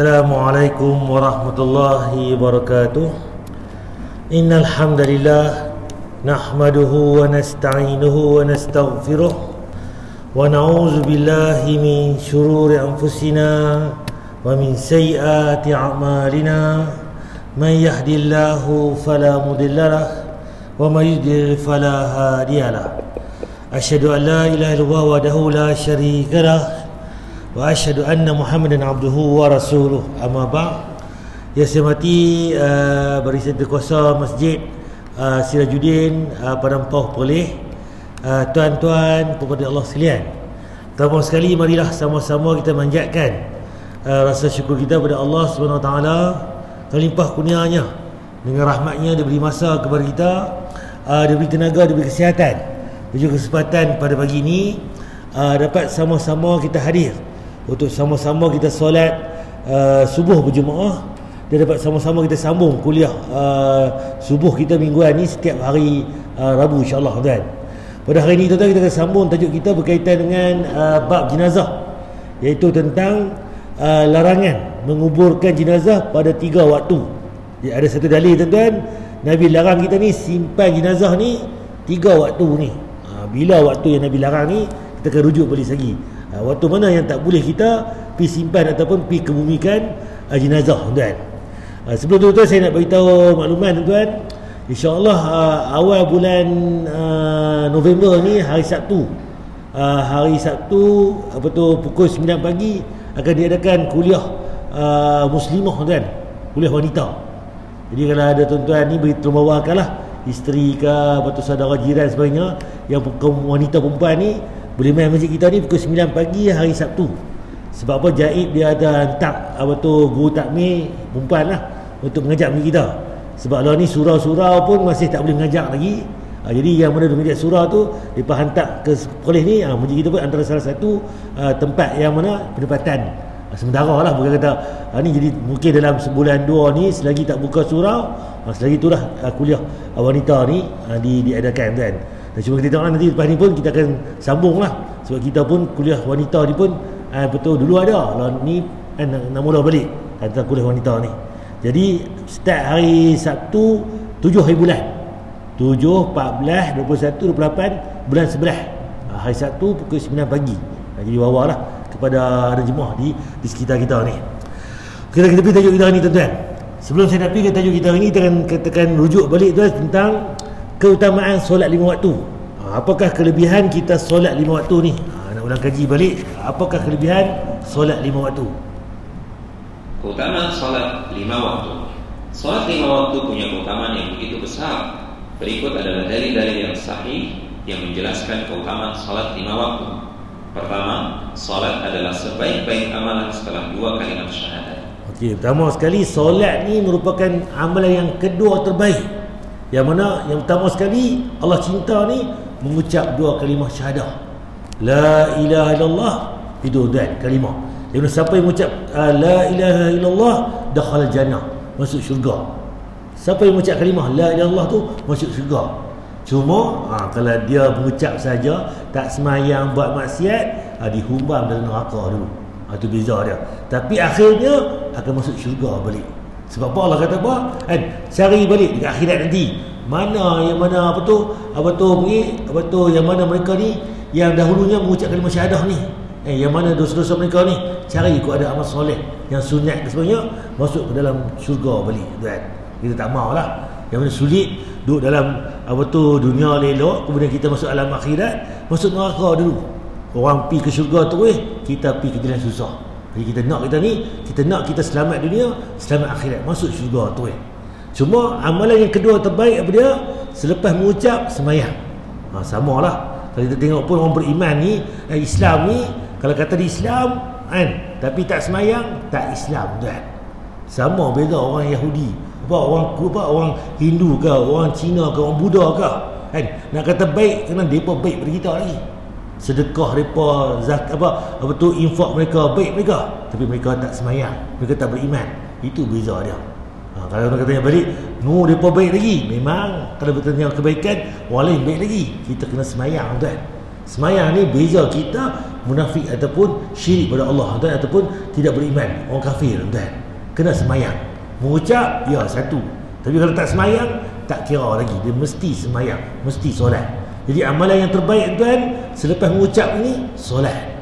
Assalamualaikum warahmatullahi wabarakatuh. Innal hamdalillah nahmaduhu wa nasta'inuhu wa nastaghfiruh wa na'udzu billahi min shururi anfusina wa min sayyiati a'malina. Man yahdihillahu fala mudhillalah wa man yudlil fala hadiyalah. Asyhadu an la ilaha illallah wahdahu la syarikalah wa asyhadu anna Muhammadan abduhu wa rasuluh. Amma ba'd. Yang saya hormati Barisan Kuasa Masjid Sirajuddin Padang Pauh Perlis, tuan-tuan pemerhati Allah sekalian. Pertama sekali marilah sama-sama kita manjatkan rasa syukur kita kepada Allah Subhanahu Wa Taala terlimpah kurnianya dengan rahmatnya. Dia beri masa kepada kita, dia beri tenaga, dia beri kesihatan, dia juga kesempatan pada pagi ini dapat sama-sama kita hadir untuk sama-sama kita solat subuh berjemaah. Dia dapat sama-sama kita sambung kuliah subuh kita mingguan ni setiap hari Rabu, insya-Allah tuan. Pada hari ini tuan-tuan, kita akan sambung tajuk kita berkaitan dengan bab jenazah, iaitu tentang larangan menguburkan jenazah pada 3 waktu. Jadi ada satu dalil tuan-tuan, Nabi larang kita ni simpan jenazah ni 3 waktu ni. Bila waktu yang Nabi larang ni, kita akan rujuk balik lagi. Waktu mana yang tak boleh kita pergi simpan ataupun pergi kebumikan jenazah tuan. Sebelum tu tuan, saya nak beritahu makluman tuan. InsyaAllah awal bulan November ni, hari Sabtu, pukul 9 pagi akan diadakan kuliah muslimah tuan, kuliah wanita. Jadi kalau ada tuan-tuan ni beri tolong bawakanlah isteri ke, batu saudara jiran sebagainya yang wanita perempuan ni boleh main masjid kita ni pukul 9 pagi hari Sabtu. Sebab apa? Jaib dia ada hantar guru takmir perempuan lah untuk mengajar masjid kita. Sebab lah ni surau-surau pun masih tak boleh mengajar lagi. Jadi yang mana dia mengajar surau tu, mereka hantar ke Perlis ni. Masjid kita pun antara salah satu tempat yang mana pendapatan sementara lah, bukan kata ni. Jadi mungkin dalam sebulan 2 ni, selagi tak buka surau, selagi itulah kuliah wanita ni diadakan kan. Dan cuma kita tengok nanti lepas ni pun kita akan sambung lah, sebab kita pun kuliah wanita ni pun betul dulu ada lah ni nak mula balik tentang kuliah wanita ni. Jadi start hari Sabtu 7 hari bulan 7, 14, 21, 28 bulan 11, hari Sabtu pukul 9 pagi. Jadi wawalah kepada ada jemaah di sekitar kita ni. Kita pergi tajuk kita ni tuan-tuan. Sebelum saya nak pergi ke tajuk kita ni, kita akan katakan rujuk balik tuan tentang keutamaan solat 5 waktu. Apakah kelebihan kita solat 5 waktu ni? Nak ulang kaji balik, apakah kelebihan solat 5 waktu? Keutamaan solat 5 waktu. Solat 5 waktu punya keutamaan yang begitu besar. Berikut adalah dalil-dalil yang sahih yang menjelaskan keutamaan solat 5 waktu. Pertama, solat adalah sebaik-baik amalan setelah 2 kalimat syahadat. Okey, pertama sekali, solat ni merupakan amalan yang kedua terbaik. Yang mana yang pertama sekali, Allah cinta ni mengucap 2 kalimah syahadah. La ilaha illallah, itu dan kalimah. Yang siapa yang mengucap la ilaha illallah, dakhala jannah, masuk syurga. Siapa yang mengucap kalimah la ilaha illallah tu masuk syurga. Cuma kalau dia mengucap saja, tak semayang, buat maksiat, dihumbam dalam neraka dulu. Itu beza dia. Tapi akhirnya akan masuk syurga balik. Sebab apa Allah kata apa? Cari balik dekat akhirat nanti. Mana yang mana yang mana mereka ni yang dahulunya mengucap kalimah syahadah ni. Yang mana dosa-dosa mereka ni, cari ikut ada amal soleh yang sunat dan sebagainya, masuk ke dalam syurga balik tuan. Kita tak maulah yang mana sulit duduk dalam dunia elok, kemudian kita masuk alam akhirat, masuk neraka dulu. Orang pi ke syurga terus, kita pi ke jalan susah. Jadi kita nak kita selamat dunia, selamat akhirat, masuk syurga terus. Cuma amalan yang kedua terbaik apa dia? Selepas mengucap, sembahyang. Samalah. Kalau kita tengok pun orang beriman ni, Islam ni, kalau kata di Islam tapi tak sembahyang, tak Islam tuan. Sama beza orang Yahudi, orang Hindu ke, orang Cina ke, orang Buddha ke. Nak kata baik, kerana mereka baik daripada kita lagi. Sedekah mereka, infak mereka, baik mereka. Tapi mereka tak sembahyang, mereka tak beriman. Itu beza dia. Kalau orang katanya balik, mereka baik lagi. Memang kalau bertanya kebaikan, orang lain baik lagi. Kita kena sembahyang tuan. Semayang ni beza kita munafik ataupun syirik pada Allah, tuan, ataupun tidak beriman, orang kafir, tuan. Kena semayang. Mengucap, ya satu. Tapi kalau tak semayang, tak kira lagi. Dia mesti semayang, mesti solat. Jadi amalan yang terbaik, tuan, selepas mengucap ini, solat.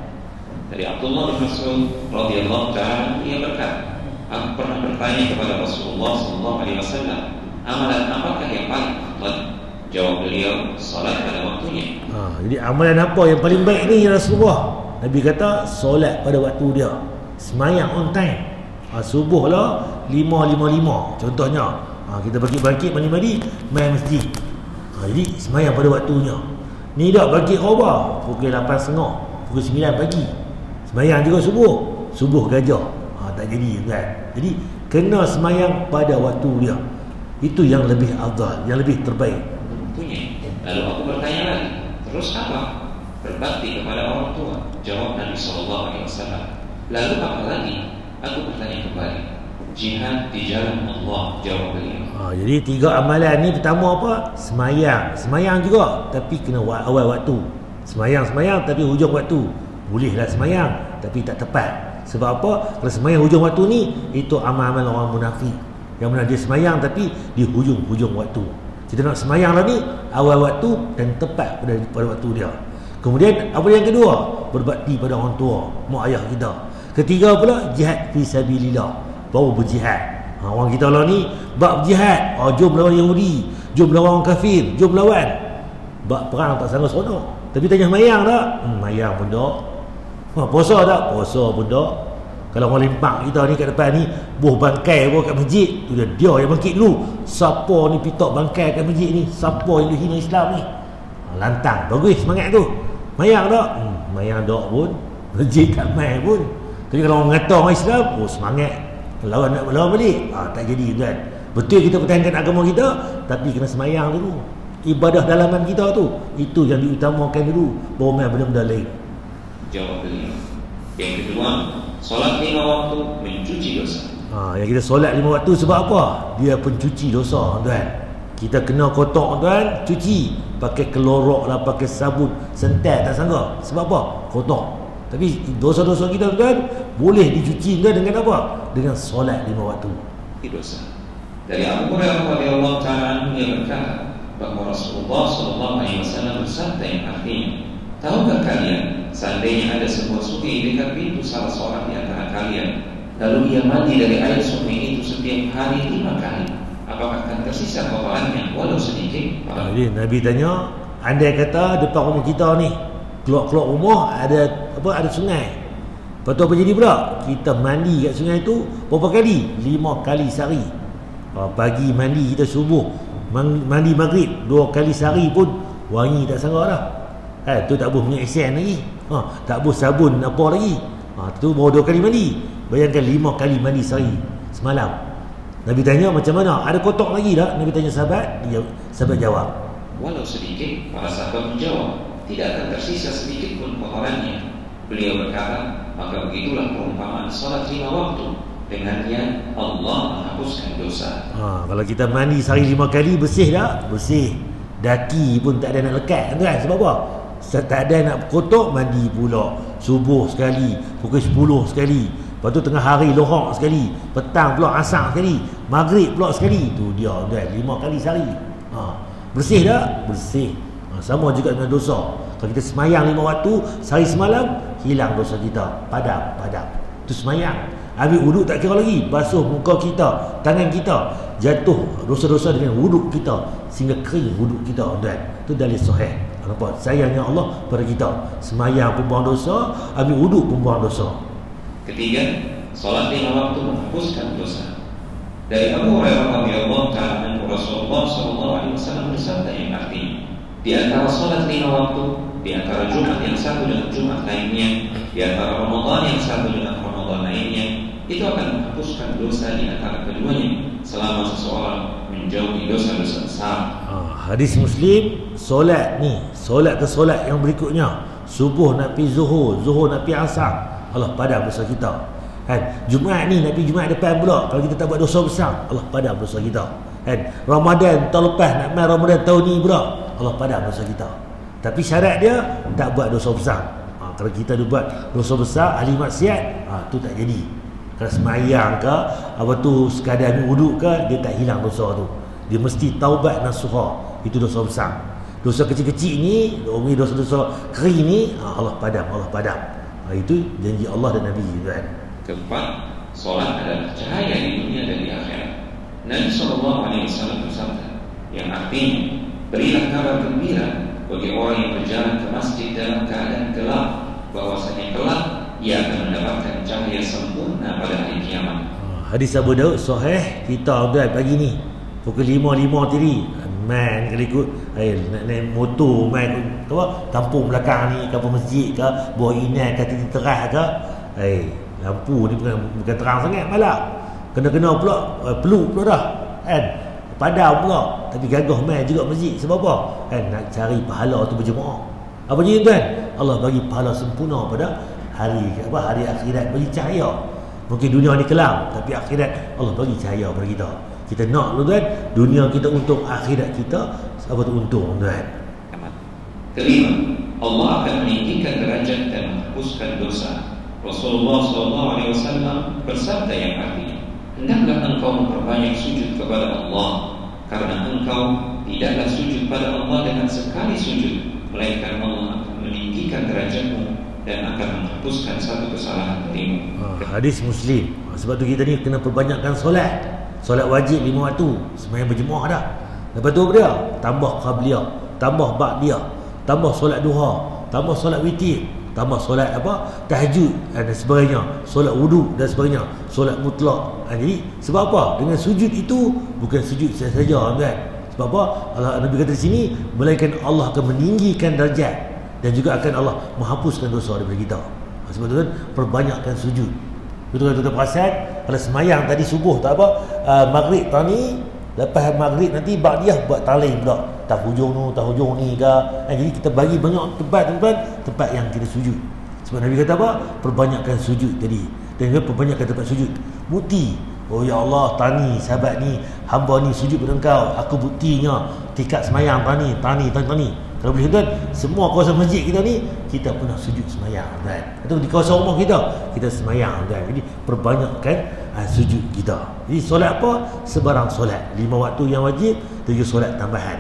Dari Abdullah bin Mas'ud radhiyallahu ta'ala, ia berkata, aku pernah bertanya kepada Rasulullah SAW, amalan apakah yang paling afdal? Jawab beliau, salat pada waktunya. Jadi amalan apa yang paling baik ni ya Rasulullah? Nabi kata solat pada waktu dia, semayang on time. Subuh lah 5.55 contohnya. Kita bangkit mandi main masjid. Jadi semayang pada waktunya. Ni dah bangkit khabar pukul 8.30, pukul 9 pagi. Semayang juga subuh gajah. Tak jadi, kan? Jadi kena semayang pada waktu dia. Itu yang lebih afdal, yang lebih terbaik. Lalu aku bertanya lagi, terus apa? Berbakti kepada orang tua. Jawab Nabi SAW. Lalu apa lagi? Aku bertanya kembali, jihad di jalan Allah. Jawab beliau. Jadi 3 amalan ni, pertama apa? Semayang juga, tapi kena awal waktu. Semayang tapi hujung waktu. Bolehlah semayang, tapi tak tepat. Sebab apa? Kalau semayang hujung waktu ni, itu amal-amal orang munafik. Yang mana dia semayang tapi di hujung waktu. Kita nak semayang lah ni awal waktu dan tepat pada waktu dia. Kemudian apa yang kedua? Berbakti pada orang tua, mak ayah kita. Ketiga pula, jihad fi sabilillah, baru berjihad. Orang kita lah ni bab jihad, jom lawan Yahudi, jom lawan orang kafir, jom lawan. Bab perang tak sanggup seronok. Tapi tanya semayang tak? Semayang pun tak. Puasa tak? Puasa pun tak. Kalau orang lempak kita ni kat depan ni buh bangkai buh kat masjid, tu dia yang bangkit dulu. Siapa ni pitok bangkai kat masjid ni? Siapa yang hina Islam ni? Lantang. Bagus semangat tu. Mayang tak? Mayang tak pun. Masjid tak main pun. Tapi kalau orang kata orang Islam, semangat. Nak lawan balik. Tak jadi, kan? Betul kita pertahankan agama kita, tapi kena semayang dulu. Ibadah dalaman kita tu, itu yang diutamakan dulu. Baru main benda-benda lain. Jawab beliau. Yang kedua, solat 5 waktu mencuci dosa. Yang kita solat 5 waktu sebab apa? Dia pencuci dosa, tuan. Kita kena kotak, tuan, cuci. Pakai kelorok lah, pakai sabun, sentai tak sangka. Sebab apa? Kotak. Tapi dosa-dosa kita, tuan, boleh dicuci, tuan, dengan apa? Dengan solat 5 waktu. Itu dosa. Dari Abu Hurairah radhiyallahu ta'ala ia berkata bahwa Rasulullah SAW bersabda yang artinya, tahukah kalian, seandainya ada sebuah sungai di dekat pintu salah seorang di antara kalian, lalu ia mandi dari air sungai itu setiap hari 5 kali, apakah akan tersisa kotorannya walau sedikit? Jadi Nabi tanya, andai kata depan rumah kita ni, keluar rumah ada sungai. Lepas tu apa jadi pula? Kita mandi kat sungai tu berapa kali? 5 kali sehari. Pagi mandi kita subuh, mandi maghrib 2 kali sehari pun wangi tak sangka dah. Tu tak boleh minyak esen lagi. Tak boleh sabun apa lagi. Tu baru 2 kali mandi. Bayangkan 5 kali mandi sehari semalam. Nabi tanya macam mana? Ada kotak lagi tak? Nabi tanya sahabat. Sahabat jawab, walau sedikit. Para sahabat menjawab, tidak akan tersisa sedikit pun kotorannya. Beliau berkata, maka begitulah perumpamaan salat 5 waktu. Dengannya Allah menghapuskan dosa. Kalau kita mandi sehari 5 kali, bersih tak? Bersih. Daki pun tak ada nak lekat, kan? Sebab apa? Tak ada nak kotak, mandi pula. Subuh sekali, pukul 10 sekali. Lepas tu tengah hari lohak sekali, petang pula asar sekali, maghrib pula sekali. Tu dia, kan? 5 kali sehari. Bersih tak? Bersih. Sama juga dengan dosa. Kalau kita semayang 5 waktu sehari semalam, hilang dosa kita. Padam. Tu semayang. Ambil wuduk tak kira lagi. Basuh muka kita, tangan kita, jatuh dosa-dosa dengan wuduk kita sehingga kering wuduk kita, dan tu dalil sahih. Nampak sayangnya Allah pada kita. Semayang pun buang dosa, ambil wuduk pun buang dosa. Ketiga, solat 5 waktu menghapuskan dosa. Dari Abu Hurairah radhiyallahu ta'ala anhu, Rasulullah SAW bersabda yang artinya, di antara solat 5 waktu, di antara Jumat yang satu dengan Jumat lainnya, di antara Ramadan yang satu dengan Ramadan lainnya, itu akan menghapuskan dosa di antara keduanya selama seseorang menjauhi dosa-dosa besar. Hadis Muslim, solat ni, solat ke solat yang berikutnya, subuh nak pergi zuhur, zuhur nak pergi asar, Allah padam dosa kita. Jumaat ni nak pergi Jumaat depan pula, kalau kita tak buat dosa besar, Allah padam dosa kita. Ramadan tahun lepas nak main Ramadan tahun ni pula, Allah padam dosa kita. Tapi syarat dia tak buat dosa besar. Kalau kita buat dosa besar, ahli maksiat, tu tak jadi. Kalau semayang ke, apa tu sekadar ambil wuduk ke, dia tak hilang dosa tu. Dia mesti taubat nasuha. Itu dosa besar. Dosa kecil-kecil ni, dosa-dosa kering ni, Allah padam. Itu janji Allah dan Nabi kan. Keempat, solat adalah cahaya di dunia dan di akhirat. Nabi SAW bersabda, yang artinya, berilah kabar gembira bagi orang yang berjalan ke masjid dalam keadaan gelap, bahwasanya kelak ia akan mendapatkan cahaya sempurna pada hari kiamat. Hadis Abu Daud sahih. Kita pagi ni pukul 5 tadi main kalau ikut nak naik motor main kampung belakang ni, kampung masjid ke, bawah inai ke, titik teras ke, lampu ni bukan terang sangat malam, kena pula peluk pula dah kan, padam pula, tapi gagah main juga masjid. Sebab apa? Nak cari pahala tu berjemaah. Apa je tuan? Allah bagi pahala sempurna pada hari akhirat, bagi cahaya. Mungkin dunia ni kelam, tapi akhirat Allah bagi cahaya pada kita. Kita nak tuan, dunia kita untung, akhirat kita apa tu untung tuan. Kelima, Allah akan meninggikan derajat dan menghapuskan dosa. Rasulullah SAW bersabda yang artinya, hendaklah engkau memperbanyak sujud kepada Allah, karena engkau tidaklah sujud pada Allah dengan sekali sujud, melainkan Allah akan meninggikan derajatmu dan akan menghapuskan satu kesalahan darimu. Hadis Muslim. Sebab tu kita ni kena perbanyakkan solat. Solat wajib 5 waktu, sembahyang berjemaah dah. Lepas tu apa dia? Tambah qabliyah, tambah ba'diyah, tambah solat duha, tambah solat witir, tambah solat tahajud dan sebagainya, solat wudu dan sebagainya, solat mutlak. Jadi sebab apa? Dengan sujud itu bukan sujud saja kan. Sebab apa? Allah Nabi kata di sini, melainkan Allah akan meninggikan darjat dan juga akan Allah menghapuskan dosa daripada kita. Sebab tu kan perbanyakkan sujud. Betul kan tuan perasan? Kalau semayang tadi subuh tak apa, maghrib tadi, lepas maghrib nanti ba'diyah buat talim pula, tak hujung ni ke. Jadi kita bagi banyak tempat yang kita sujud. Sebab Nabi kata apa? Perbanyakkan sujud tadi. Dan juga perbanyakkan tempat sujud. Bukti, oh ya Allah, tani sahabat ni, hamba ni sujud pada engkau, aku buktinya tikat semayang tani. Kalau boleh tuan, semua kawasan masjid kita ni, kita pernah sujud semayang kan. Atau di kawasan rumah kita semayang kan. Jadi perbanyakkan sujud kita. Jadi solat apa? Sebarang solat, 5 waktu yang wajib, 7 solat tambahan.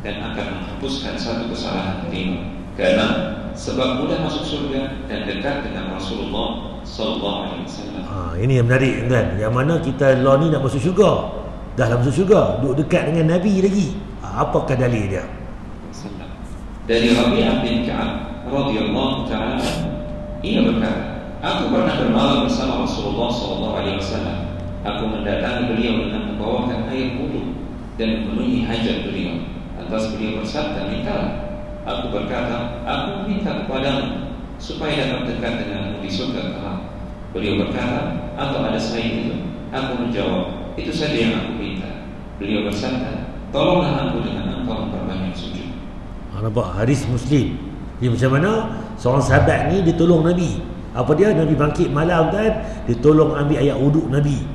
Dan akan menghapuskan satu kesalahan darimu, karena sebab mudah masuk surga dan dekat dengan Rasulullah SAW. Ini yang menarik kan. Yang mana kita ni nak masuk syurga, dah masuk syurga, duduk dekat dengan Nabi lagi. Apakah dalil dia? Dari Rabi'ah bin Ka'ab radhiyallahu ta'ala, ia berkata, aku pernah bermalam bersama Rasulullah SAW. Aku mendatangi beliau dengan membawakan air wudu dan memenuhi hajat beliau. Lantas beliau bersabda, mintalah. Aku berkata, aku minta kepadamu supaya dapat dekat denganmu di surga kelak. Beliau berkata, atau ada selain itu? Aku menjawab, itu saja yang aku minta. Beliau bersabda, tolonglah aku dengan engkau memperbanyak sujud. Nampak hadis Muslim. Jadi macam mana seorang sahabat ni dia tolong Nabi. Apa dia? Nabi bangkit malam kan, dia tolong ambil ayat wuduk Nabi.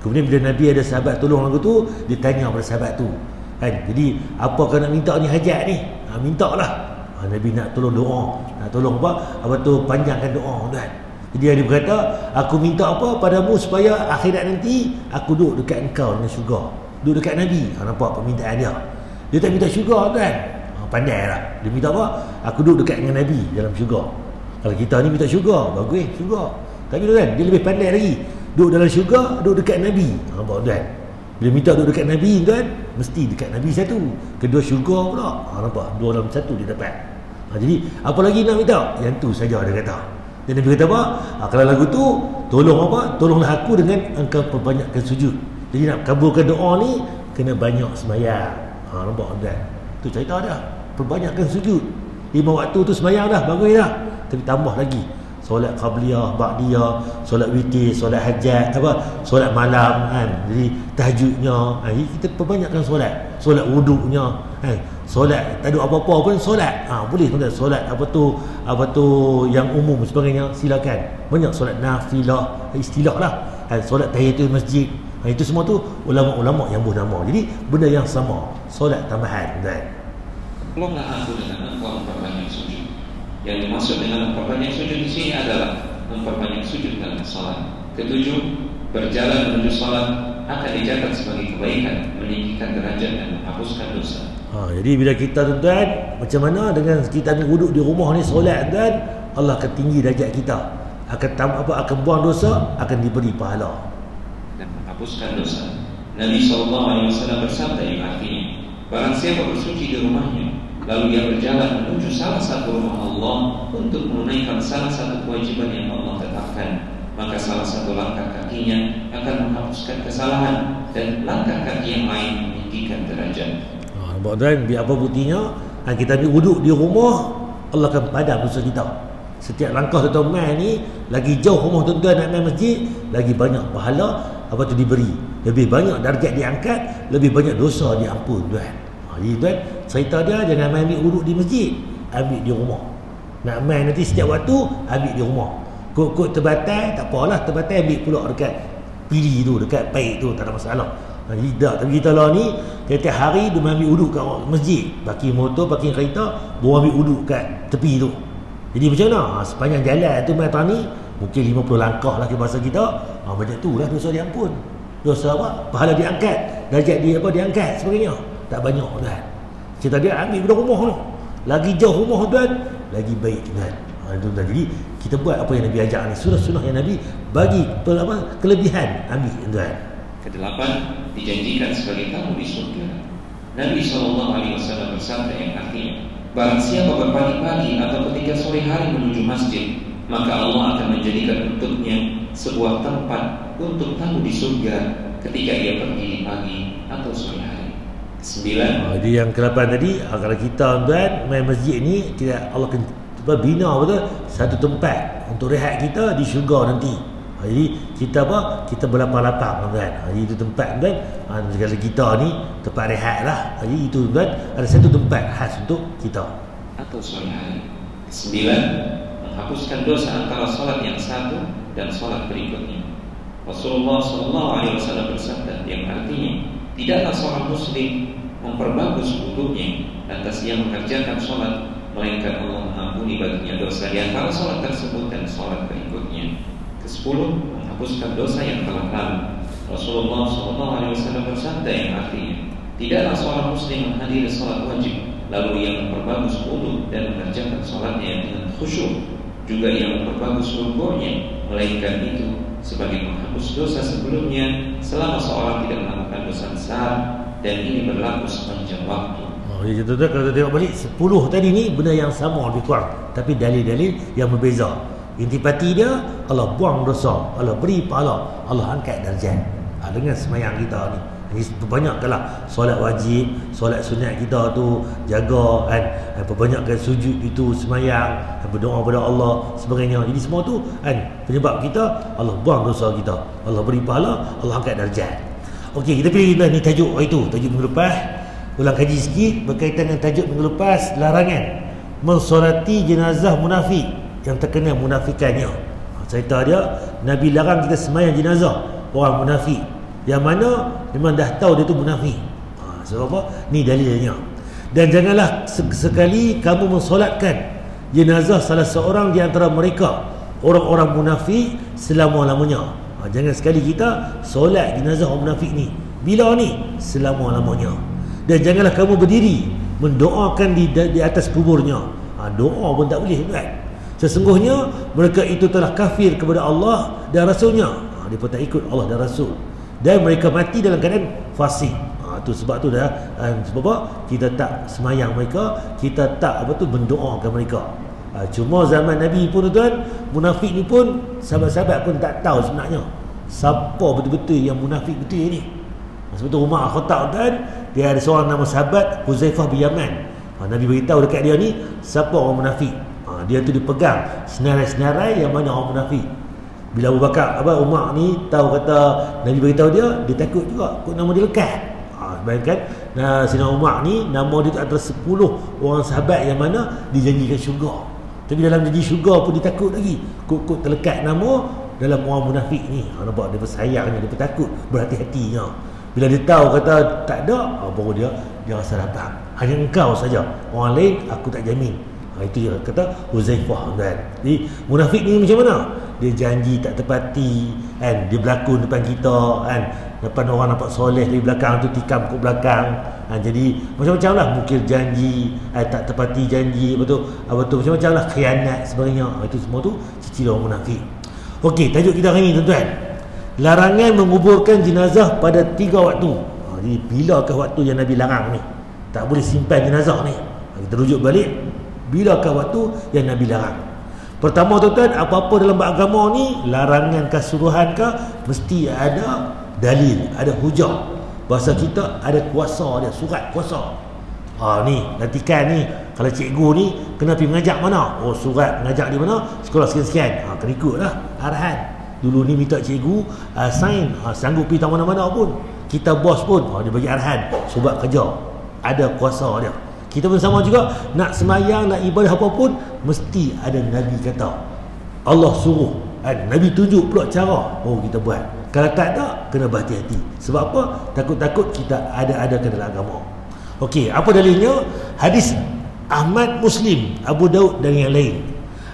Kemudian bila Nabi ada sahabat tolong lagu tu, dia tanya pada sahabat tu kan, jadi apa kau nak minta ni hajat ni? Minta lah. Nabi nak tolong doa, nak tolong apa tu, panjangkan doa kan. Jadi dia berkata, aku minta apa padamu supaya akhirat nanti aku duduk dekat engkau dengan syurga, duduk dekat Nabi. Nampak permintaan dia. Dia tak minta syurga kan, pandai lah. Dia minta apa? Aku duduk dekat dengan Nabi dalam syurga. Kalau kita ni minta syurga, bagus syurga. Tapi tu kan, dia lebih pandai lagi. Duduk dalam syurga, duduk dekat Nabi. Nampak tuan? Bila minta duduk dekat Nabi kan, mesti dekat Nabi satu. Kedua syurga pula. Nampak? Dua dalam satu dia dapat. Jadi, apa lagi nak minta? Yang tu saja dia kata. Dan Nabi kata apa? Kalau lagu tu, tolong apa? Tolonglah aku dengan engkau perbanyakkan sujud. Jadi nak kabulkan doa ni, kena banyak semayang. Nampak tuan? Tu cerita dia. Perbanyakkan sujud. 5 waktu tu semayang dah, bagus dah. Tapi tambah lagi solat qabliyah, ba'diyah, solat witir, solat hajat, solat malam kan. Jadi tahajudnya, jadi kita perbanyakkan solat. Solat wuduknya, solat tak ada apa-apa pun solat. Boleh tuan, solat apa tu yang umum sebagainya, silakan. Banyak solat nafilah, istilah lah. Solat tahiyatul masjid. Itu semua tu ulama-ulama yang buh nama. Jadi benda yang sama, solat tambahan kan. Tolonglah aku dengan engkau memperbanyak sujud. Yang dimaksud dengan memperbanyak sujud di sini adalah memperbanyak sujud dalam salat. Ketujuh, berjalan menuju salat akan dicatat sebagai kebaikan, meninggikan derajat dan menghapuskan dosa. Jadi bila kita tuan-tuan, macam mana dengan kita ni duduk di rumah ni solat tuan, Allah akan tinggi darjat kita. Akan buang dosa, akan diberi pahala dan menghapuskan dosa. Nabi SAW bersabda yang artinya, barang siapa bersuci di rumahnya, lalu ia berjalan menuju salah satu rumah Allah untuk menunaikan salah satu kewajiban yang Allah tetapkan, maka salah satu langkah kakinya akan menghapuskan kesalahan dan langkah kaki yang lain meninggikan derajat. Nampak tuan, biar apa buktinya? Kita ambil wuduk di rumah, Allah akan padam dosa kita. Setiap langkah tuan-tuan main ni, lagi jauh rumah tuan-tuan nak main masjid, lagi banyak pahala apa tu diberi. Lebih banyak darjat diangkat, lebih banyak dosa diampun tuan. Jadi tuan, cerita dia jangan main ambil wuduk di masjid, ambil di rumah. Nak main nanti setiap waktu, ambil di rumah. Kok terbatai, tak apalah, terbatai ambil pula dekat pili tu, dekat paik tu, tak ada masalah. Jadi tak, tapi kita lah ni tiap-tiap hari dia ambil wuduk kat masjid, parking motor, parking kereta, baru ambil wuduk kat tepi tu. Jadi macam mana? Sepanjang jalan tu mai ni mungkin 50 langkah lah ke bahasa kita. Macam tu lah dosa diampun. Dosa apa? Pahala diangkat, darjat dia apa diangkat sebagainya. Tak banyak tuan. Cerita dia ambil pada rumah tu. Lagi jauh rumah tuan, lagi baik tuan. Tuan. Jadi kita buat apa yang Nabi ajar ni, sunah-sunah yang Nabi bagi kelebihan ambil tuan. Kedelapan, dijanjikan sebagai tamu di surga. Nabi SAW bersabda yang artinya, barang siapa berpagi-pagi atau ketika sore hari menuju masjid, maka Allah akan menjadikan untuknya sebuah tempat untuk tamu di surga ketika ia pergi di pagi atau sore hari. 9. Jadi yang ke-8 tadi, kalau kita tuan main masjid ni, kita Allah akan bina betul satu tempat untuk rehat kita di syurga nanti. Jadi kita kita berlapang-lapang tuan. Jadi itu tempat tuan, kalau kita ni tempat rehat lah. Jadi itu tuan, ada satu tempat khas untuk kita. Atau sore hari. 9. Menghapuskan dosa antara solat yang satu dan solat berikutnya. Rasulullah SAW bersabda yang artinya, tidaklah seorang muslim memperbagus wudhunya lantas ia mengerjakan solat, melainkan Allah mengampuni baginya dosa di antara solat tersebut dan solat berikutnya. Ke-10. Menghapuskan dosa yang telah lalu. Rasulullah SAW bersabda yang artinya, tidaklah seorang muslim menghadiri solat wajib lalu ia memperbagus wudhu dan mengerjakan solatnya dengan khusyuk, juga ia memperbagus rukuknya, melainkan itu sebagai menghapus dosa sebelumnya selama seorang tidak melakukan dosa besar, dan ini berlaku sepanjang waktu. Jadi contohnya kalau kita tengok balik 10 tadi ni benda yang sama lebih kurang, tapi dalil-dalil yang berbeza. Intipati dia, Allah buang dosa, Allah beri pahala, Allah angkat darjat dengan semayang kita ni. Jadi perbanyakkanlah solat wajib, solat sunat kita tu jaga kan, perbanyakkan sujud itu semayang, berdoa kepada Allah sebagainya. Jadi semua tu kan penyebab kita Allah buang dosa kita, Allah beri pahala, Allah angkat darjat. Okey, kita pilih ni tajuk itu, tajuk minggu lepas. Ulang kaji sikit berkaitan dengan tajuk minggu lepas, larangan mensolati jenazah munafik yang terkena munafikannya. Cerita dia, Nabi larang kita semayang jenazah orang munafik yang mana memang dah tahu dia tu munafik. Sebab apa? Ni dalilnya. Dan janganlah sekali kamu mensolatkan jenazah salah seorang di antara mereka orang-orang munafik selama-lamanya. Jangan sekali kita solat jenazah orang munafik ni. Bila ni? Selama-lamanya. Dan janganlah kamu berdiri mendoakan di atas kuburnya. Doa pun tak boleh kan? Sesungguhnya mereka itu telah kafir kepada Allah dan Rasulnya. Dia pun tak ikut Allah dan Rasul, dan mereka mati dalam keadaan fasik. Tu sebab tu dah sebab apa? Kita tak semayang mereka, kita tak mendoakan mereka. Cuma zaman Nabi pun tuan, munafik ni pun sahabat-sahabat pun tak tahu sebenarnya siapa betul-betul yang munafik betul ni. Sebab tu Umar Khattab tuan, dia ada seorang nama sahabat Huzaifah bin Yaman. Nabi beritahu dekat dia ni siapa orang munafik. Dia tu dipegang senarai-senarai yang mana orang munafik. Bila Abu Bakar Umar ni tahu kata Nabi beritahu dia takut juga kok nama dia lekat. Bayangkan Sayyidina Umar ni nama dia tu antara 10 orang sahabat yang mana dijanjikan syurga. Tapi dalam janji syurga pun dia takut lagi kok terlekat nama dalam orang munafik ni. Nampak dia bersayangnya, dia takut, berhati-hatinya. Bila dia tahu kata tak ada, baru dia rasa lapang. hanya engkau saja, orang lain aku tak jamin. Itu je kata Huzaifah kan. Jadi munafik ni macam mana? Dia janji tak tepati kan, dia berlakon depan kita kan, depan orang nampak soleh, dari belakang tu tikam kat belakang. Jadi macam-macam lah, mungkin janji tak tepati janji, betul macam-macam lah, khianat sebagainya. Itu semua tu ciri orang munafik. Okey, tajuk kita hari ni tuan-tuan, larangan menguburkan jenazah pada 3 waktu. Jadi bilakah waktu yang Nabi larang ni? Tak boleh simpan jenazah ni. Kita rujuk balik, bilakah waktu yang Nabi larang? Pertama tuan-tuan, apa-apa dalam agama ni, larangan kah suruhan kah, mesti ada dalil, ada hujah. Bahasa kita ada kuasa dia, surat kuasa. Ni latihan ni, kalau cikgu ni kena pergi mengajak mana? Surat mengajak di mana? Sekolah sekian-sekian. Kena ikutlah arahan. Dulu ni minta cikgu sign, sanggup pergi tak mana-mana pun. Kita bos pun dia bagi arahan, surat kerja. Ada kuasa dia. Kita pun sama juga, nak semayang, nak ibadah apa pun, mesti ada Nabi kata, Allah suruh, Nabi tunjuk pula cara, kita buat. Kalau tak ada, kena berhati-hati. Sebab apa? Takut-takut kita ada-adakan dalam agama. Okey, apa dalilnya? Hadis Ahmad, Muslim, Abu Daud dan yang lain.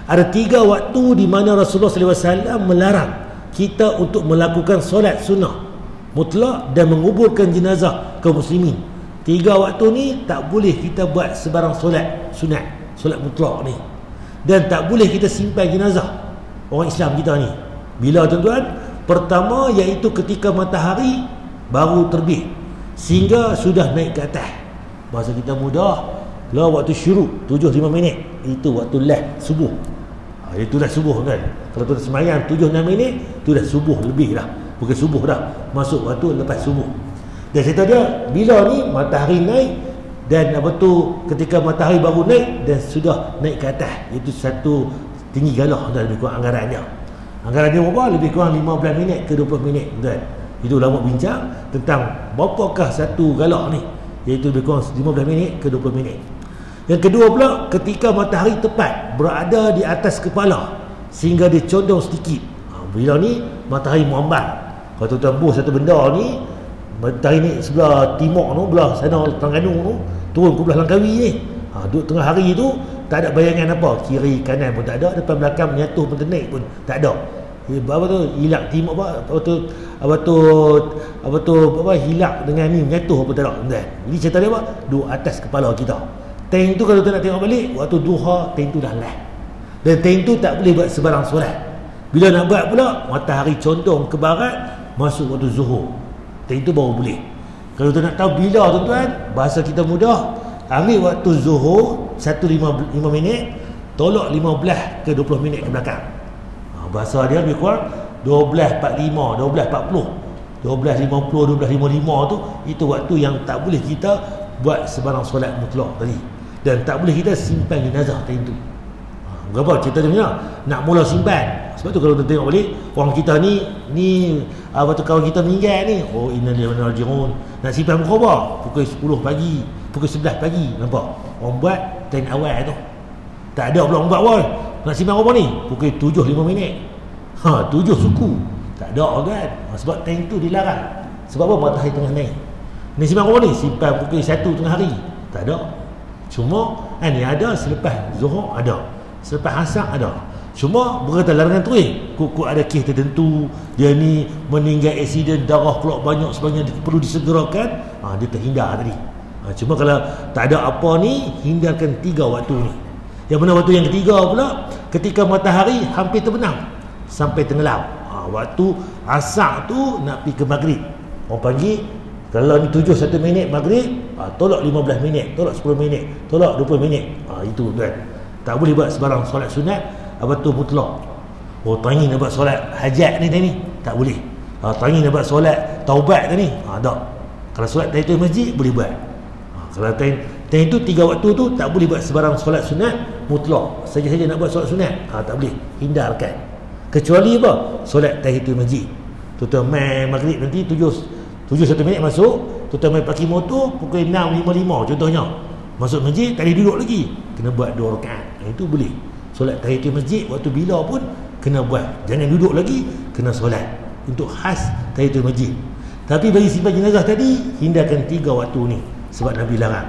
Ada 3 waktu di mana Rasulullah SAW melarang kita untuk melakukan solat sunnah mutlak dan menguburkan jenazah kaum muslimin. 3 waktu ni tak boleh kita buat sebarang solat sunat, solat mutlak ni. Dan tak boleh kita simpan jenazah orang Islam kita ni. Bila tuan-tuan? Pertama iaitu ketika matahari baru terbit sehingga sudah naik ke atas. Bahasa kita mudah, lah waktu syuruk 7.5 minit, itu waktu lah subuh. Itu dah subuh kan. Kalau tuan semayang 7-6 minit, tu dah subuh lebih dah. Bukan subuh dah, masuk waktu lepas subuh. Dan saya tahu dia, bila ni matahari naik, dan ketika matahari baru naik dan sudah naik ke atas, itu satu tinggi galah dah, lebih kurang anggaran dia. Anggaran dia berapa? Lebih kurang 15 minit ke 20 minit tuan. Itu ulama bincang tentang berapakah satu galah ni, iaitu lebih kurang 15 minit ke 20 minit. Yang kedua pula, ketika matahari tepat berada di atas kepala sehingga dia condong sedikit. Bila ni matahari muambang. Kalau tuan-tuan buh satu benda ni, matahari ni sebelah timur tu, belah sana Terengganu tu, turun ke belah Langkawi ni. Duduk tengah hari tu tak ada bayangan apa, kiri kanan pun tak ada, depan belakang menyatu pun naik pun tak ada. Hilang timur hilang dengan ni menyatu apa tak ada. Jadi cerita dia duduk atas kepala kita. Tank tu kalau tu nak tengok balik, waktu duha tank tu dah lah. Dan tank tu tak boleh buat sebarang solat. Bila nak buat pula, matahari condong ke barat, masuk waktu zuhur, tank tu baru boleh. Kalau tu nak tahu bila tuan-tuan, bahasa kita mudah, ambil waktu zuhur 1.5 minit, tolak 15 ke 20 minit ke belakang. Bahasa dia lebih kurang 12.45, 12.40, 12.50, 12.55 tu, itu waktu yang tak boleh kita buat sebarang solat mutlak tadi. Dan tak boleh kita simpan jenazah time tu. Berapa cerita dia punya? Nak mula simpan. Sebab tu kalau kita tengok balik, orang kita ni kawan kita meninggal ni, inna lillahi wa inna ilaihi raji'un. Nak simpan pukul apa? Pukul 10 pagi, pukul 11 pagi. Nampak? Orang buat time awal tu. Tak ada pula orang buat awal. Nak simpan apa ni? Pukul 7.5 minit. 7 suku. Tak ada kan? Sebab time tu dilarang. Sebab apa? Matahari tengah naik. Ni simpan apa ni? Simpan pukul 1 tengah hari. Tak ada. Cuma ni ada selepas zuhur ada, selepas asar ada. Cuma berkata larangan tu kok ada kes tertentu, dia ni meninggal aksiden, darah keluar banyak sebagainya, perlu disegerakan, dia terhindar tadi. Cuma kalau tak ada apa ni, hindarkan 3 waktu ni. Yang mana waktu yang ketiga pula, ketika matahari hampir terbenam sampai tenggelam. Waktu asar tu nak pergi ke maghrib. Orang panggil, kalau ni 7 1 minit maghrib, tolak 15 minit, tolak 10 minit, tolak 20 minit. Itu kan. Tak boleh buat sebarang solat sunat mutlak. Tanya nak buat solat hajat ni tak boleh. Tanya nak buat solat taubat ni, tak. Kalau solat tahiyatul masjid boleh buat. Kalau time itu 3 waktu tu tak boleh buat sebarang solat sunat mutlak. Saja-saja nak buat solat sunat, tak boleh, hindarkan. Kecuali apa? Solat tahiyatul masjid. Tuan-tuan main maghrib nanti 7 1 minit masuk, tuan-tuan main parking motor pukul 6.55 contohnya. Masuk masjid tak boleh duduk lagi, kena buat 2 rakaat. Itu boleh. Solat tahiyatul masjid waktu bila pun kena buat. Jangan duduk lagi, kena solat. Untuk khas tahiyatul masjid. Tapi bagi simpan jenazah tadi, hindarkan 3 waktu ni sebab Nabi larang.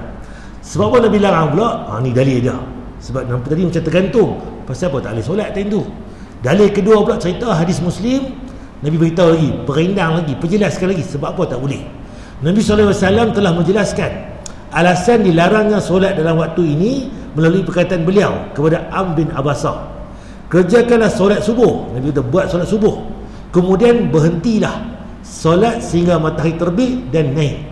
Sebab apa Nabi larang pula? Ni dalil dia. Sebab nampak tadi macam tergantung. Pasal apa tak boleh solat time tu. Dalil kedua pula cerita hadis Muslim, Nabi beritahu lagi, perindang lagi, perjelaskan lagi sebab apa tak boleh. Nabi SAW telah menjelaskan alasan dilarangnya solat dalam waktu ini melalui perkataan beliau kepada Amr bin Abbasah. Kerjakanlah solat subuh. Nabi kata buat solat subuh. Kemudian berhentilah solat sehingga matahari terbit dan naik.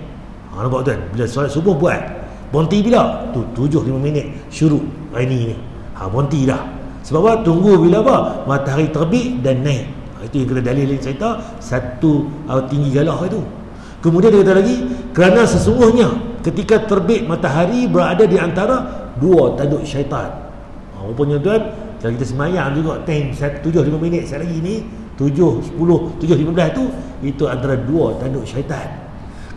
Nampak tuan? Bila solat subuh buat. Berhenti bila? Tu 7-5 minit syuruk hari ni. Berhenti dah. Sebab apa? Tunggu bila apa? Matahari terbit dan naik. Itu yang kita dalil cerita satu tinggi galah itu. Kemudian dia kata lagi, kerana sesungguhnya ketika terbit matahari berada di antara dua tanduk syaitan. Rupanya tuan, kalau kita semayang juga time 7-5 minit sekali lagi ni 7-10, 7-15 tu, itu antara dua tanduk syaitan.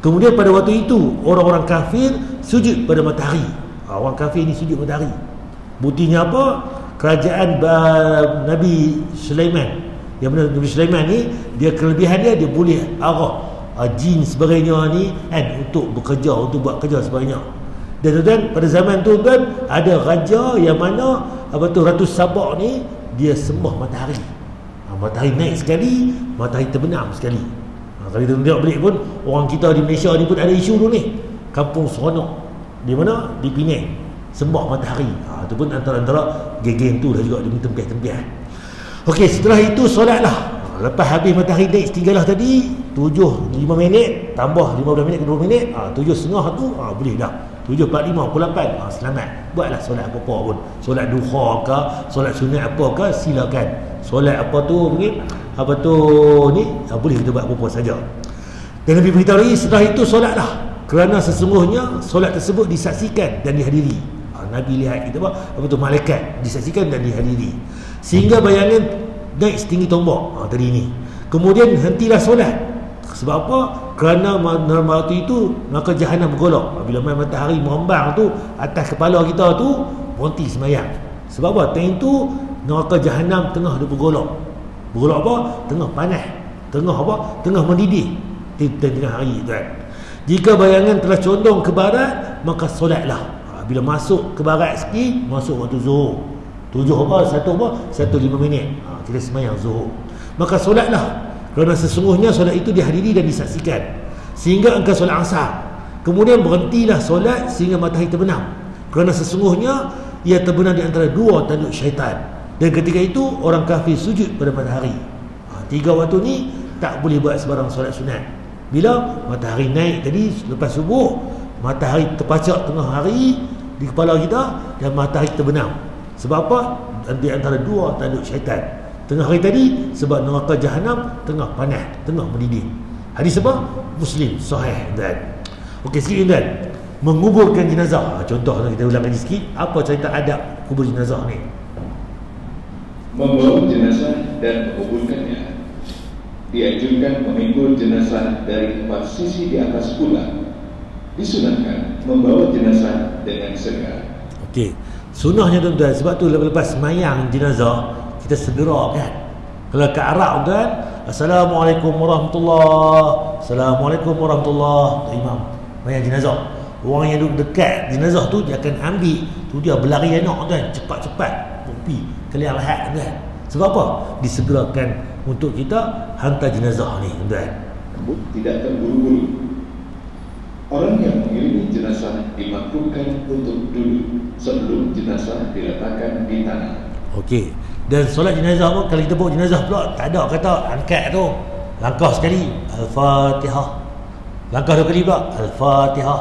Kemudian pada waktu itu orang-orang kafir sujud pada matahari. Orang kafir ni sujud matahari. Buktinya apa? Kerajaan Nabi Sulaiman, yang benar Nabi Sulaiman ni, dia kelebihan dia boleh arah jin sebagainya ni kan, untuk bekerja, untuk buat kerja sebagainya. Dan tuan, pada zaman tu tuan, ada raja yang mana Ratu Sabak ni dia sembah matahari. Matahari naik sekali, matahari terbenam sekali. Kalau kita tengok balik pun, orang kita di Malaysia ni pun ada isu tu ni. Kampung Seronok di mana? Di Penang, sembah matahari. Itu pun antara geng-geng tu dah juga dia tempiah-tempiah. Okey, setelah itu solatlah. Lepas habis matahari naik setinggalah tadi 7-5 minit tambah 15 minit ke 20 minit, 7.30 tu boleh dah. 7.45 pukul 8 selamat. Buatlah solat apa-apa pun. Solat duha ke, solat sunat apa ke, silakan. Solat apa tu mungkin boleh kita buat apa-apa saja. Dan Nabi beritahu lagi, setelah itu solatlah, kerana sesungguhnya solat tersebut disaksikan dan dihadiri. Nabi lihat kita malaikat disaksikan dan dihadiri, sehingga bayangan naik setinggi tombak tadi ni. Kemudian hentilah solat. Sebab apa? Kerana waktu itu maka jahanam bergolak. Bila matahari merembang tu atas kepala kita tu, berhenti semayang. Sebab apa? Time tu neraka jahanam tengah dia bergolak. Bergolak apa? Tengah panas, tengah apa? Tengah mendidih tengah hari tu kan. Jika bayangan telah condong ke barat, maka solatlah. Bila masuk ke barat sikit, masuk waktu zuhur 1:05 minit, kita semayang zuhur. Maka solatlah, kerana sesungguhnya solat itu dihadiri dan disaksikan, sehingga engkau solat asar. Kemudian berhentilah solat sehingga matahari terbenam, kerana sesungguhnya ia terbenam di antara dua tanduk syaitan. Dan ketika itu orang kafir sujud pada matahari. 3 waktu ni tak boleh buat sebarang solat sunat. Bila matahari naik tadi lepas subuh, matahari terpacak tengah hari di kepala kita dan matahari terbenam. Sebab apa? Di antara dua tanduk syaitan. Tengah hari tadi sebab neraka jahanam tengah panas, tengah mendidih. Hadis apa? Muslim sahih dan. Okey, sikit tuan. Menguburkan jenazah. Contoh kita ulang lagi sikit, apa cerita adab kubur jenazah ni? Membawa jenazah dan menguburkannya. Dianjurkan memikul jenazah dari 4 sisi di atas pula. Disunahkan membawa jenazah dengan segera. Okey, sunnahnya tuan-tuan, sebab tu lepas semayang jenazah kita segera kan. Kalau ke Arab tuan, Assalamualaikum warahmatullahi, Assalamualaikum warahmatullahi, imam semayang jenazah. Orang yang duduk dekat jenazah tu dia akan ambil tu, dia berlari anak tuan, cepat-cepat pergi kalian lahat tuan. Sebab apa? Disegerakan untuk kita hantar jenazah ni tuan. Tidak terburu-buru. Orang yang mengirimi jenazah dimakruhkan untuk duduk sebelum jenazah diletakkan di tanah. Okey. Dan solat jenazah pun, kalau kita bawa jenazah pula tak ada kata angkat tu. Langkah sekali Al-Fatihah. Langkah 2 kali pula Al-Fatihah.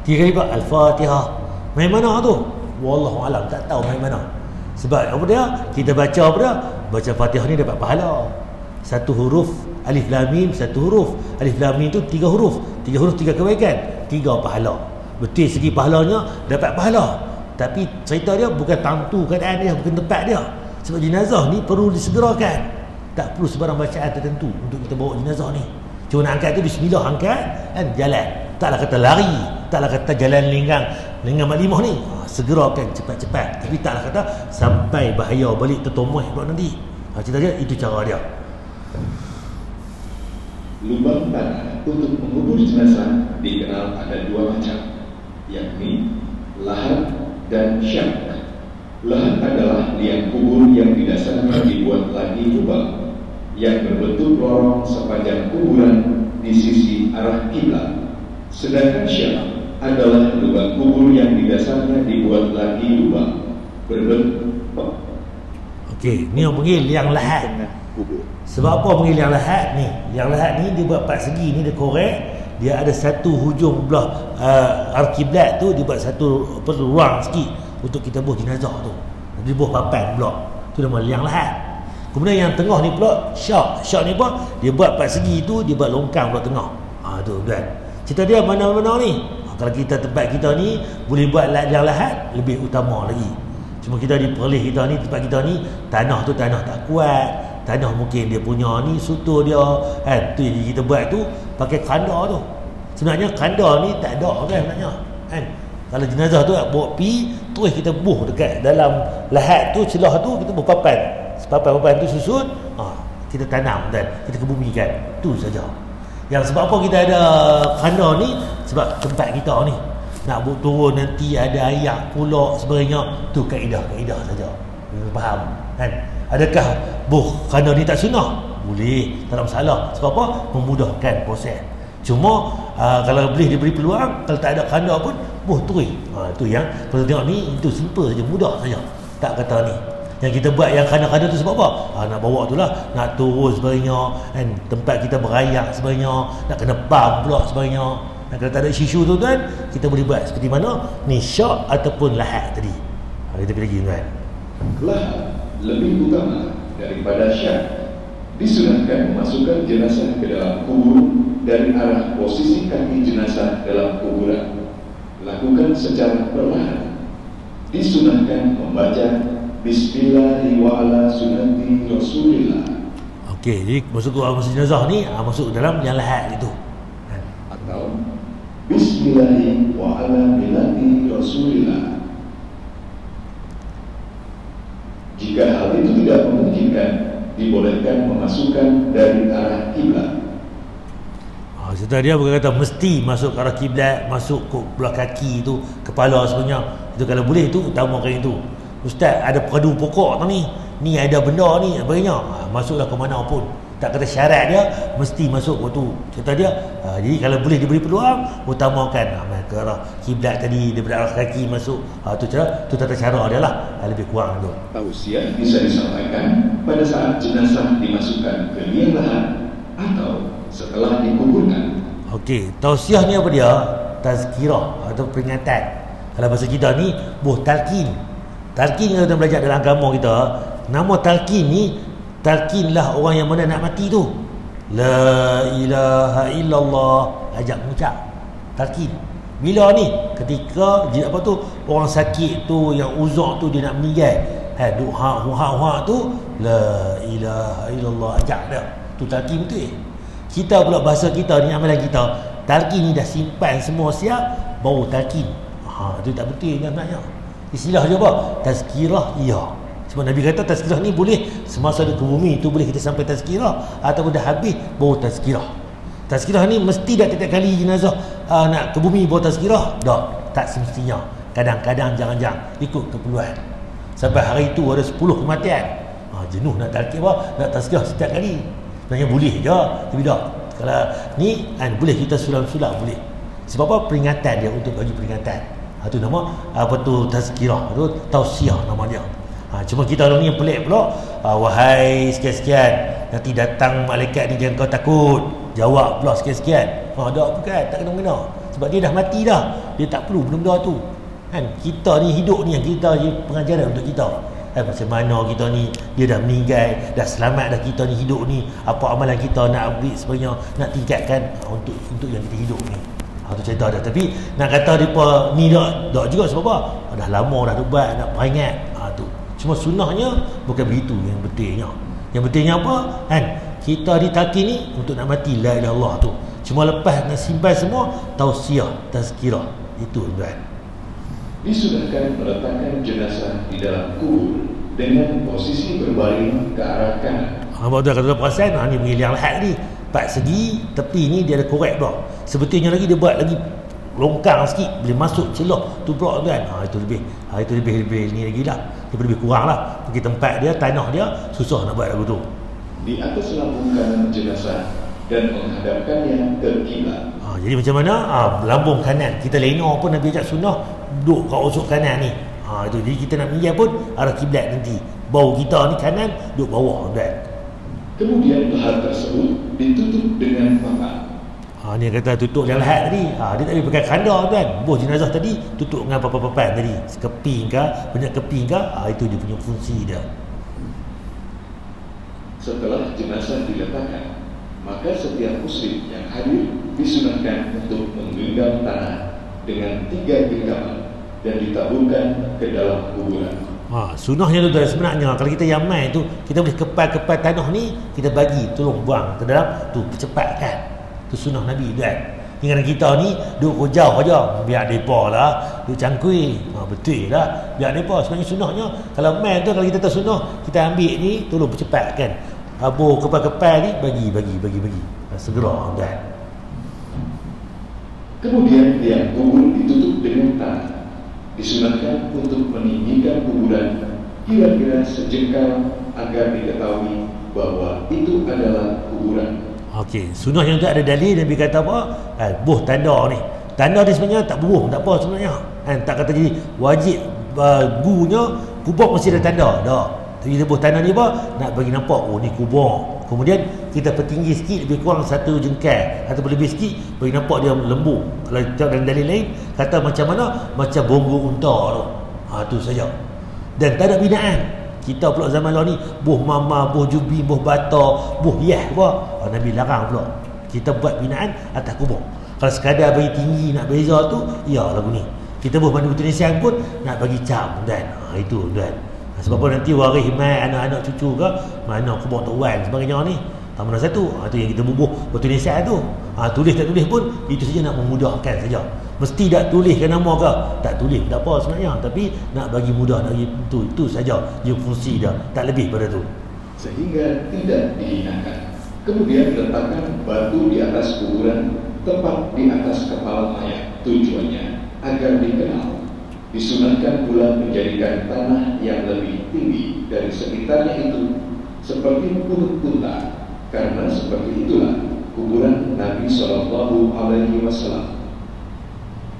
3 kali pula Al-Fatihah. Main mana tu? Wallahu alam, tak tahu main mana. Sebab apa dia? Kita baca apa dia? Baca Fatihah ni dapat pahala. 1 huruf Alif Lam Mim, 1 huruf Alif Lam Mim tu 3 huruf. 3 huruf 3 kebaikan, 3 pahala. Betul segi pahalanya dapat pahala. Tapi cerita dia bukan tentu keadaan dia, bukan tempat dia. Sebab jenazah ni perlu disegerakan. Tak perlu sebarang bacaan tertentu untuk kita bawa jenazah ni. Cuma nak angkat tu bismillah, angkat dan jalan. Taklah kata lari, taklah kata jalan linggang maklimah ni. Segerakan cepat-cepat. Tapi taklah kata sampai bahaya balik tertomoh pula nanti. Cerita dia itu cara dia. Lubang tanah untuk mengubur jenazah dikenal ada 2 macam, yakni Lahat dan syak. Lahat adalah liang kubur yang di dasarnya dibuat lagi lubang yang berbentuk lorong sepanjang kuburan di sisi arah kiblat. Sedangkan syak adalah lubang kubur yang di dasarnya dibuat lagi lubang berbentuk. Okey, ni orang panggil liang lahat. Sebab apa panggil liang lahat ni? Liang lahat ni dia buat 4 segi ni, dia korek. Dia ada satu hujung belah al-kiblat tu, dia buat satu ruang sikit untuk kita buh jenazah tu. Dia buh papan pula. Tu nama liang lahat. Kemudian yang tengah ni pula syak. Syak ni apa? Dia buat 4 segi tu, dia buat longkang pula tengah. Tu kan. Cerita dia mana-mana ni. Kalau kita tempat kita ni boleh buat liang lahat, lebih utama lagi. Cuma kita di Perlis kita ni, tempat kita ni tanah tu tanah tak kuat. Tanah mungkin dia punya ni sutur dia kan. Tu yang kita buat tu pakai kandar tu. Sebenarnya kandar ni tak ada kan sebenarnya kan. Kalau jenazah tu bawa pi, terus kita buh dekat dalam lahat tu, celah tu kita buh papan. Papan-papan tu susun, kita tanam dan kita kebumikan. Tu saja. Yang sebab apa kita ada kandar ni? Sebab tempat kita ni nak buat turun nanti ada ayak pulak sebagainya. Tu kaedah-kaedah saja. Kita faham kan? Adakah buh kandar ni tak sunnah? Boleh, tak ada masalah. Sebab apa? Memudahkan proses. Cuma kalau boleh diberi peluang, kalau tak ada kandar pun buh terus. Itu yang kalau tengok ni, itu simple saja, mudah saja. Tak kata ni. Yang kita buat yang kandar-kandar tu sebab apa? Nak bawa tu lah, nak turun sebagainya kan, tempat kita berayak sebagainya, nak kena pam pula sebagainya. Dan kalau tak ada isu tu kan, kita boleh buat seperti mana ni, syak ataupun lahat tadi. Kita pilih lagi kan. Lahat lebih utama daripada syak. Disunatkan memasukkan jenazah ke dalam kubur dari arah posisi kaki jenazah dalam kuburan. Lakukan secara perlahan. Disunatkan membaca Bismillahi wa ala sunnati Rasulillah. Okey, jadi masuk jenazah ni masuk dalam yang lahat itu. Atau Bismillahi wa ala millati Rasulillah. Jika hal itu tidak memungkinkan, dibolehkan memasukkan dari arah kiblat. Setelah dia berkata mesti masuk ke arah kiblat, masuk ke belah kaki tu, kepala sebenarnya. Itu kalau boleh tu utamakan itu. Ustaz ada peradu pokok ni ada benda ni sebagainya. Masuklah ke mana pun. Tak kata syarat dia mesti masuk waktu. Kata dia jadi kalau boleh diberi peluang, utamakan ke arah kiblat tadi, daripada arah kaki masuk. Tu tata cara dia lah, lebih kurang tu. Tausiah bisa disampaikan pada saat jenazah dimasukkan ke liang lahat atau setelah dikuburkan. Okey, tausiah ni apa dia? Tazkirah atau peringatan. Kalau bahasa kita ni buh talqin. Talqin kalau kita belajar dalam agama kita, nama talqin ni, talqinlah orang yang mana nak mati tu. La ilaha illallah, ajak mengucap. Talqin. Bila ni? Ketika apa tu, orang sakit tu yang uzak tu dia nak meninggal. Duk ha tu, la ilaha illallah, ajak dia. Tu talqin betul. Kita pula bahasa kita ni, amalan kita, talqin ni dah simpan semua siap, baru talqin. Tu tak betul sebenarnya. Istilah je apa? Tazkirah, iya. Sebab Nabi kata tazkirah ni boleh semasa ada ke bumi tu boleh kita sampai tazkirah, ataupun dah habis baru tazkirah. Tazkirah ni mesti dah tiap kali jenazah nak ke bumi baru tazkirah? Tak semestinya. Kadang-kadang jangan-jangan ikut keperluan. Sampai hari itu ada 10 kematian. Jenuh nak nak tazkirah setiap kali. Sebenarnya boleh je, tapi tak. Kalau ni boleh kita sulam-sulam boleh. Sebab apa? Peringatan dia, untuk bagi peringatan. Itu nama apa tu, tazkirah, tu tausiah nama dia. Cuma kita orang ni yang pelik pula. Wahai sekian-sekian, nanti datang malaikat ni, jangan kau takut, jawab pula sekian-sekian. Bukan, tak kena-kena. Sebab dia dah mati dah, dia tak perlu benda tu kan. Kita ni hidup ni yang kita pengajaran untuk kita macam mana kita ni, dia dah meninggal, dah selamat dah, kita ni hidup ni, apa amalan kita nak upgrade sebenarnya, nak tingkatkan untuk yang kita hidup ni. Tu cerita dia. Tapi nak kata depa ni tak juga, sebab apa? Dah lama dah buat, nak peringat. Tu. Cuma sunnahnya bukan begitu yang pentingnya. Yang pentingnya apa? Kita ditalqin ni untuk nak mati la ilaha illallah tu. Cuma lepas nak simpan semua, tausiah, tazkirah. Itu tuan. Disunahkan meletakkan jenazah di dalam kubur dengan posisi berbaring ke arah kanan. Abang tu kata perasan, ni pergi liang lahat ni 4 segi, tepi ni dia ada korek pula. Sebetulnya lagi dia buat lagi longkang sikit boleh masuk celah tu pula tuan. Itu lebih ni lagi lah, lebih kurang lah. Pergi tempat dia, tanah dia, susah nak buat lagu tu. Di atas lambungkan jenazah dan menghadapkannya ke kiblat. Jadi macam mana? Lambung kanan. Kita lena pun Nabi ajak sunnah duduk kat usuk kanan ni. Itu. Jadi kita nak meninggal pun arah kiblat nanti. Bau kita ni kanan, duduk bawah tuan. Kemudian lahat tersebut ditutup dengan papan. Ni kata tutup dengan lahat tadi. Dia tak boleh pakai kandar tuan. Buh jenazah tadi tutup dengan papan-papan tadi. Keping ke, banyak keping ke, itu dia punya fungsi dia. Setelah jenazah diletakkan, maka setiap muslim yang hadir disunahkan untuk menggenggam tanah dengan 3 genggaman dan ditaburkan ke dalam kuburan. Sunahnya tu sebenarnya kalau kita yang mai tu, kita boleh kepal-kepal tanah ni, kita bagi, tolong buang ke dalam tu, percepatkan. Tu sunnah Nabi kan. Dengan kita ni duduk jauh aja, biar depa lah duduk cangkui. Betul lah, biar depa. Sebenarnya sunnahnya kalau mai tu, kalau kita tahu sunnah, kita ambil ni, tolong percepatkan. Habur kepal-kepal ni bagi. Segera kan. Kemudian tiang kubur ditutup dengan tanah. Disunahkan untuk meninggikan kuburan kira-kira sejengkal agar diketahui bahwa itu adalah kuburan. Okey, sunnahnya tu ada dalil. Nabi kata apa? Buh tanda ni. Tanda ni sebenarnya tak bubuh, tak apa sebenarnya. Tak kata jadi wajib gunya kubur mesti ada tanda. Dah. Tapi kita buh tanda ni apa? Nak bagi nampak ni kubur. Kemudian kita pertinggi sikit, lebih kurang 1 jengkal ataupun lebih sikit, bagi nampak dia lembut. Kalau dalam dalil lain kata macam mana? Macam bonggol unta tu. Tu saja. Dan tak ada binaan. Kita pula zaman lalu ni buh mama, buh jubi, buh bata, buh yah apa. Nabi larang pula. Kita buat binaan atas kubur. Kalau sekadar bagi tinggi nak beza tu, ya lagu ni. Kita buh mandi betul Nisyan pun nak bagi cam dan itu dan. Sebab apa nanti waris mai anak-anak cucu ke mana kubur Tok Wan sebagainya ni. Tak mana satu. Itu yang kita bubuh betul Nisyan tu. Tulis tak tulis pun itu saja nak memudahkan saja. Mesti tak tuliskan nama ke? Tak tulis, tak apa sebenarnya. Tapi nak bagi mudah, nak bagi itu saja dia fungsi dia. Tak lebih pada tu. Sehingga tidak dihinakan. Kemudian letakkan batu di atas kuburan, tepat di atas kepala mayat. Tujuannya agar dikenal. Disunahkan pula menjadikan tanah yang lebih tinggi dari sekitarnya itu seperti perut unta, karena seperti itulah kuburan Nabi SAW.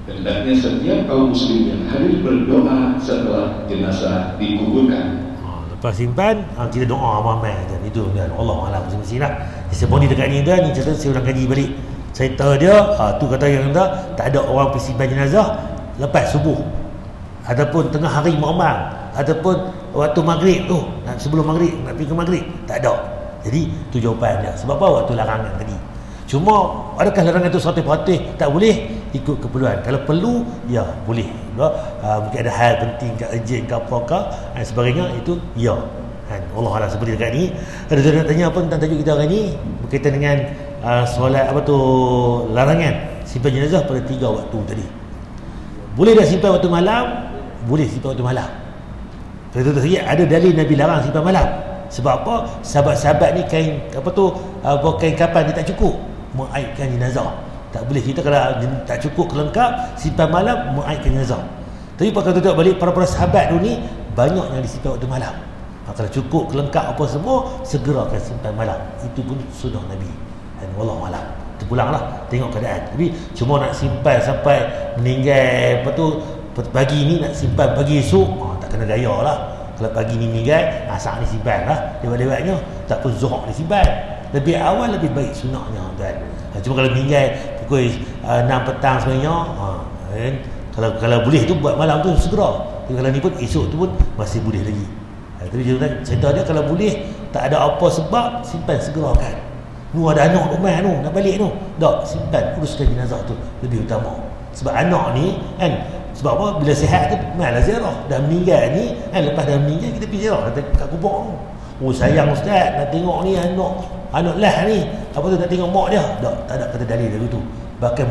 Hendaknya setiap kaum muslim yang hadir berdoa setelah jenazah dikuburkan. Lepas simpan, kita doa ramai dan itu kan. Allah alam mesti-mesti lah. Sebab ni dekat ni kan, ni cerita saya ulang kaji balik. Cerita dia, tu kata yang kata tak ada orang pergi simpan jenazah lepas subuh ataupun tengah hari malam ataupun waktu maghrib tu, sebelum maghrib nak pergi ke maghrib, tak ada. Jadi tu jawapan dia. Sebab apa? Waktu larangan tadi. Cuma adakah larangan itu 100% tak boleh? Ikut keperluan. Kalau perlu, ya boleh. Mungkin ada hal penting ke urgent ke apa ke sebagainya, itu ya. Allah Allah seperti dekat ni. Ada nak tanya apa tentang tajuk kita hari ni berkaitan dengan solat apa tu, larangan simpan jenazah pada 3 waktu tadi. Boleh dah simpan waktu malam? Boleh simpan waktu malam. Contoh saja ada dalil Nabi larang simpan malam. Sebab apa? Sahabat-sahabat ni kain apa tu, kain kapan dia tak cukup mengaitkan jenazah. Tak boleh kita kalau tak cukup kelengkap simpan malam mengaitkan jenazah. Tapi kalau kita tengok balik para sahabat tu ni banyak yang disimpan waktu malam. Kalau cukup kelengkap apa semua, segerakan simpan malam. Itu pun sunnah Nabi. Dan wallahu alam. Terpulanglah tengok keadaan. Tapi cuma nak simpan sampai meninggal apa tu pagi ni, nak simpan pagi esok, tak kena gaya lah. Kalau pagi ni meninggal, saat ni simpan lah. Lewat-lewatnya tak pun zuhur disimpan. Lebih awal lebih baik sunnahnya kan. Cuma kalau meninggal pukul 6 petang sebenarnya, kalau boleh tu buat malam tu segera. Tapi kalau ni pun esok tu pun masih boleh lagi. Tapi cerita dia kalau boleh tak ada apa sebab, simpan segerakan. Ada anak rumah nak balik tak, simpan, uruskan jenazah tu lebih utama. Sebab anak ni kan, sebab apa, bila sihat tu malah ziarah. Dah meninggal ni lepas dah meninggal kita pergi ziarah kat kubur. Sayang ustaz nak tengok ni anak lah ni apa tu, nak tengok mak dia. Tak ada kata dalil dari tu. Bahkan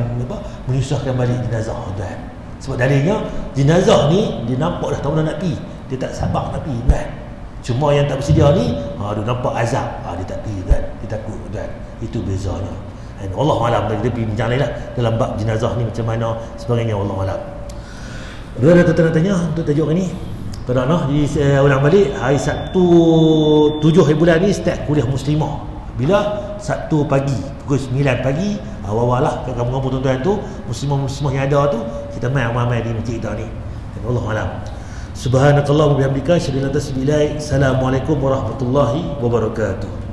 menyusahkan balik jenazah tuan. Sebab dalilnya jenazah ni dia nampak dah tahu dah nak pergi, dia tak sabar nak pergi kan. Cuma yang tak bersedia ni dia nampak azab, dia tak pergi kan, dia takut kan. Itu bezanya. Allah alam, kita pergi bincang lain lah dalam bab jenazah ni macam mana sebagainya, Allah alam. Dua ada tanya untuk tajuk ni. Kerana di ulang balik hari Sabtu 7 hari bulan ni start kuliah muslimah. Bila? Sabtu pagi pukul 9 pagi, awal-awal lah kat kampung-kampung tuan-tuan tu, muslimah-muslimah yang ada tu, kita main ramai di masjid kita ni. Allah alam. Subhanakallah wa bihamdika, asyhadu an la ilaha illa anta, assalamualaikum warahmatullahi wabarakatuh.